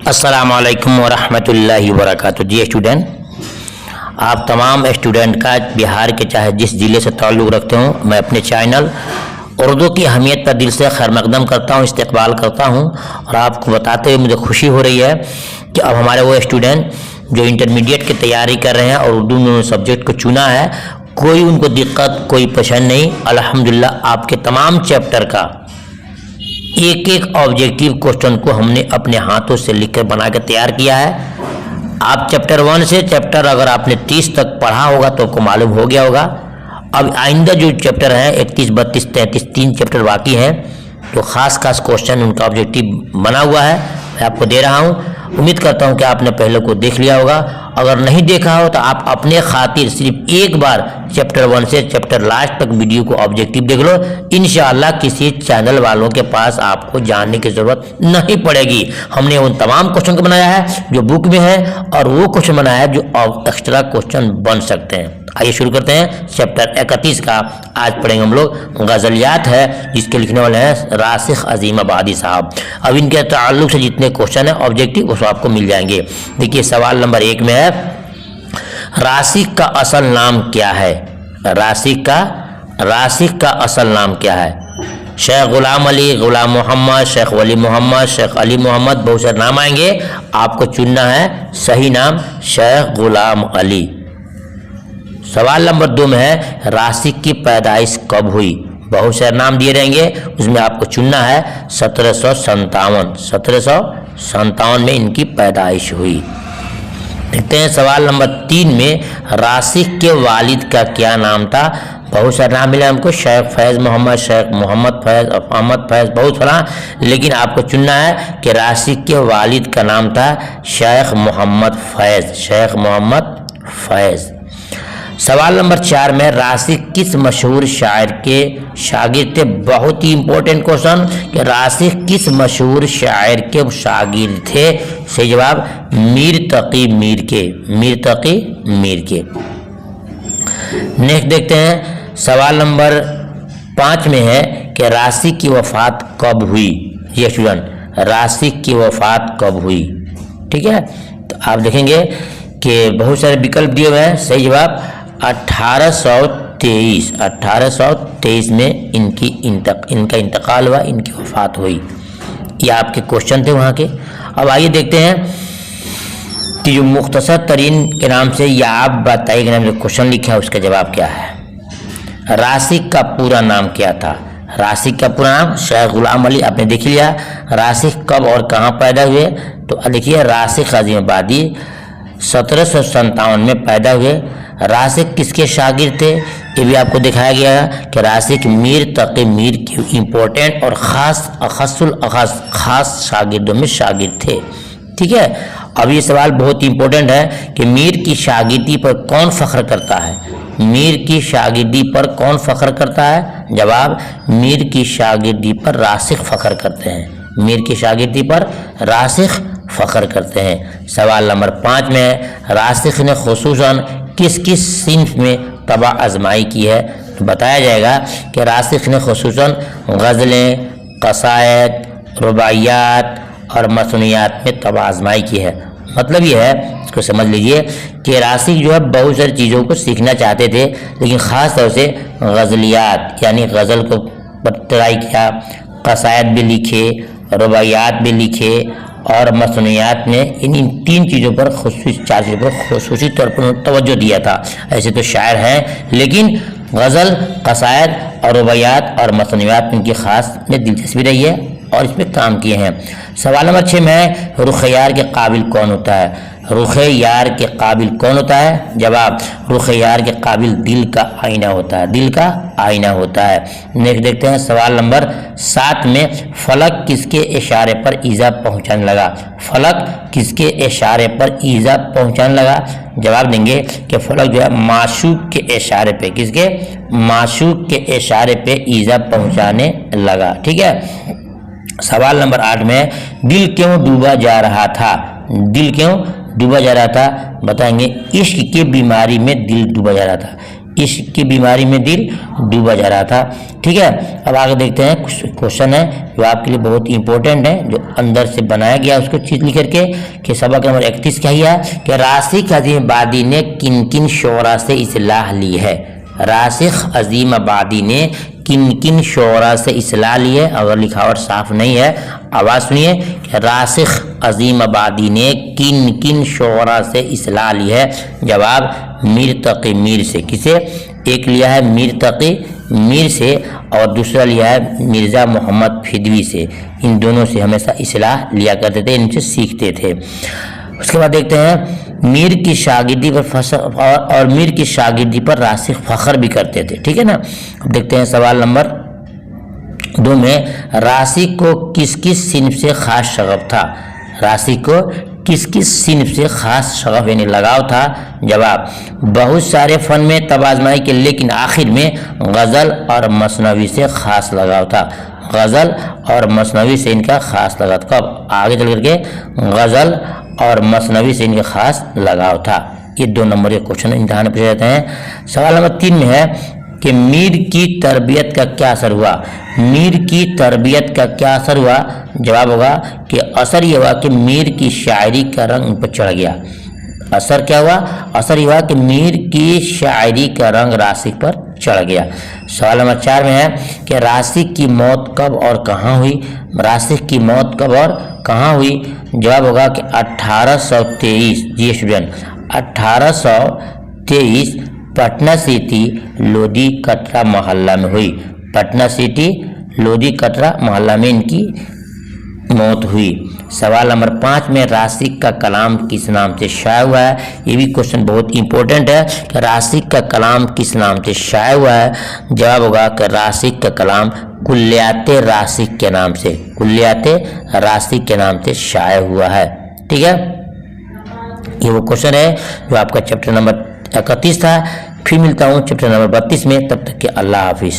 अस्सलाम वालेकुम वरहमतुल्लाहि वबरकातुहू। जी स्टूडेंट, आप तमाम स्टूडेंट का बिहार के चाहे जिस ज़िले से ताल्लुक़ रखते हो, मैं अपने चैनल उर्दू की अहमियत पर दिल से खैर मकदम करता हूँ, इस्तकबाल करता हूँ। और आपको बताते हुए मुझे खुशी हो रही है कि अब हमारे वो स्टूडेंट जो इंटरमीडिएट की तैयारी कर रहे हैं और उर्दू में सब्जेक्ट को चुना है, कोई उनको दिक्कत, कोई परेशानी नहीं। अल्हम्दुलिल्लाह आपके तमाम चैप्टर का एक एक ऑब्जेक्टिव क्वेश्चन को हमने अपने हाथों से लिखकर बनाकर तैयार किया है। आप चैप्टर 1 से चैप्टर अगर आपने 30 तक पढ़ा होगा तो आपको मालूम हो गया होगा। अब आइंदा जो चैप्टर हैं 31, 32, 33 3 चैप्टर बाकी हैं, तो खास क्वेश्चन उनका ऑब्जेक्टिव बना हुआ है, मैं आपको दे रहा हूँ। उम्मीद करता हूँ कि आपने पहले को देख लिया होगा। अगर नहीं देखा हो तो आप अपने खातिर सिर्फ एक बार चैप्टर 1 से चैप्टर लास्ट तक वीडियो को ऑब्जेक्टिव देख लो। इंशाअल्लाह किसी चैनल वालों के पास आपको जाने की ज़रूरत नहीं पड़ेगी। हमने उन तमाम क्वेश्चन को बनाया है जो बुक में है और वो क्वेश्चन बनाया है जो एक्स्ट्रा क्वेश्चन बन सकते हैं। आइए शुरू करते हैं चैप्टर 31 का। आज पढ़ेंगे हम लोग गज़लियात है, जिसके लिखने वाले हैं रासिख अजीम आबादी साहब। अब इनके ताल्लुक से जितने क्वेश्चन हैं ऑब्जेक्टिव वो आपको मिल जाएंगे। देखिए सवाल नंबर 1 में है, रासिख का असल नाम क्या है? रासिख का असल नाम क्या है? शेख गुलाम अली, गुलाम मोहम्मद, शेख वली मोहम्मद, शेख अली मोहम्मद, बहुत सारे नाम आएंगे। आपको चुनना है सही नाम शेख गुलाम अली। सवाल नंबर 2 में है, रासिख की पैदाइश कब हुई? बहुत सारे नाम दिए रहेंगे, उसमें आपको चुनना है 1757 में इनकी पैदाइश हुई। देखते हैं सवाल नंबर 3 में, रासिख के वालिद का क्या नाम था? बहुत सारे नाम मिले हमको, शेख फैज़ मोहम्मद, शेख मोहम्मद फैज़, अहमद फैज़, बहुत सारा। लेकिन आपको चुनना है कि रासिख के वालिद का नाम था शेख मोहम्मद फैज़। सवाल नंबर 4 में, रासिख किस मशहूर शायर के शागिर्द थे? बहुत ही इंपॉर्टेंट क्वेश्चन कि रासिख किस मशहूर शायर के शागिर्द थे? सही जवाब मीर तकी मीर के। नेक्स्ट देखते हैं सवाल नंबर 5 में है कि रासिख की वफात कब हुई? ये स्टूडेंट, रासिख की वफात कब हुई? ठीक है, तो आप देखेंगे कि बहुत सारे विकल्प दिए हुए हैं। सही जवाब 1823 में इनका इंतकाल हुआ, इनकी वफात हुई। ये आपके क्वेश्चन थे वहाँ के। अब आइए देखते हैं कि जो मुख्तसर तरीन के नाम से या आप बताइए के नाम से क्वेश्चन लिखा है, उसका जवाब क्या है? रासिख का पूरा नाम क्या था? रासिख का पूरा नाम शेख गुलाम अली, आपने देख लिया। रासिख कब और कहाँ पैदा हुए? तो देखिए रासिख अजीम आबादी 1757 में पैदा हुए। रासिख किसके शागिर्द थे? ये भी आपको दिखाया गया है कि रासिख मीर तकी मीर के इम्पोर्टेंट और खास शागिर्दों में शागिर्द थे। ठीक है, अब ये सवाल बहुत इंपॉर्टेंट है कि मीर की शागिर्दी पर कौन फख्र करता है? मीर की शागिर्दी पर कौन फख्र करता है? जवाब मीर की शागिर्दी पर रासिख फख्र करते हैं। मीर की शागिर्दी पर रासिख फख्र करते हैं। सवाल नंबर 5 में है, रासिख ने खुसूसन किस किस सिन्फ में तबा आजमाई की है? तो बताया जाएगा कि रासिख ने खुसूसन गज़लें, क़सायद, रुबाइयात और मसनूयात में तबा आजमाई की है। मतलब ये है, इसको समझ लीजिए कि रासिख जो है बहुत सारी चीज़ों को सीखना चाहते थे, लेकिन ख़ास तौर से गज़लियात यानी गज़ल को ट्राई किया, क़सायद भी लिखे, रुबाइयात भी लिखे और मसनूयात ने इन 3 चीज़ों पर चार चीज़ों पर खुसूसी तौर पर तवज्जो दिया था। ऐसे तो शायर हैं, लेकिन गज़ल, क़सायद और रुबाइयात और मसनूयात इनकी ख़ास में दिलचस्पी रही है और इसमें काम किए हैं। सवाल नंबर 6 में है, रुख यार के काबिल कौन होता है? रुख यार के काबिल कौन होता है? जवाब रुख यार के काबिल दिल का आईना होता है। नेक्स्ट देखते हैं सवाल नंबर 7 में, फलक किसके इशारे पर ईज़ा पहुँचाने लगा? जवाब देंगे कि फलक जो है माशूक के इशारे पे, किसके? माशूक के इशारे पे ईज़ा पहुँचाने लगा। ठीक है, सवाल नंबर 8 में, दिल क्यों डूबा जा रहा था? बताएंगे इश्क की बीमारी में दिल डूबा जा रहा था। इश्क की बीमारी में दिल डूबा जा रहा था। ठीक है, अब आगे देखते हैं, कुछ क्वेश्चन है जो आपके लिए बहुत इंपॉर्टेंट है, जो अंदर से बनाया गया उसको चीज लिख करके कि सबक नंबर 31 क्या है कि राशिक अजीम आबादी ने किन किन शोरा से इस्लाह ली है। राशिक अजीम आबादी ने किन किन शोरा से इस्लाह ली है। अगर लिखावट साफ नहीं है, आवाज़ सुनिए कि राशिक अजीम आबादी ने किन किन शोरा से इस्लाह ली है। जवाब मीर तकी मीर से। किसे? एक लिया है मीर तकी मीर से और दूसरा लिया है मिर्ज़ा मोहम्मद फिदवी से। इन दोनों से हमेशा इस्लाह लिया करते थे, इनसे सीखते थे। उसके बाद देखते हैं मीर की शागिर्दी पर और मीर की शागिर्दी पर राशिक फख्र भी करते थे। ठीक है ना। अब देखते हैं सवाल नंबर 2 में राशिक को किस किस सिन्फ से खास शगफ था। राशिक को किस किस सिन्फ से खास शगफ यानी लगाव था। जवाब बहुत सारे फन में तब आजमाई के, लेकिन आखिर में गज़ल और मसनवी से खास लगाव था। गज़ल और मसनवी से इनका खास लगाव था। कब? आगे चल करके गज़ल और मसनवी से इनका खास लगाव था। ये 2 नंबर के क्वेश्चन इम्तिहान में पूछे जाते हैं। सवाल नंबर 3 में है कि मीर की तरबियत का क्या असर हुआ। मीर की तरबियत का क्या असर हुआ। जवाब होगा कि असर ये हुआ कि मीर की शायरी का रंग उन पर चढ़ गया। असर क्या हुआ? असर ये हुआ कि मीर की शायरी का रंग राशिक पर चढ़ गया। सवाल नंबर 4 में है कि राशिक की मौत कब और कहाँ हुई। राशिक की मौत कब और कहाँ हुई। जवाब होगा कि 1823। जी स्टूडेंट, 1823 पटना सिटी लोधी कटरा मोहल्ला में हुई। पटना सिटी लोधी कटरा मोहल्ला में इनकी मौत हुई। सवाल नंबर 5 में राशिक का कलाम किस नाम से शाया हुआ है। ये भी क्वेश्चन बहुत इंपॉर्टेंट है कि राशिक का कलाम किस नाम से शाया हुआ है। जवाब होगा कि राशिक का कलाम कुल्लियाते राशिक के नाम से, कुल्लियाते राशिक के नाम से शाया हुआ है। ठीक है, ये वो क्वेश्चन है जो आपका चैप्टर नंबर 31 था। फिर मिलता हूँ चैप्टर नंबर 32 में, तब तक के अल्लाह हाफिज।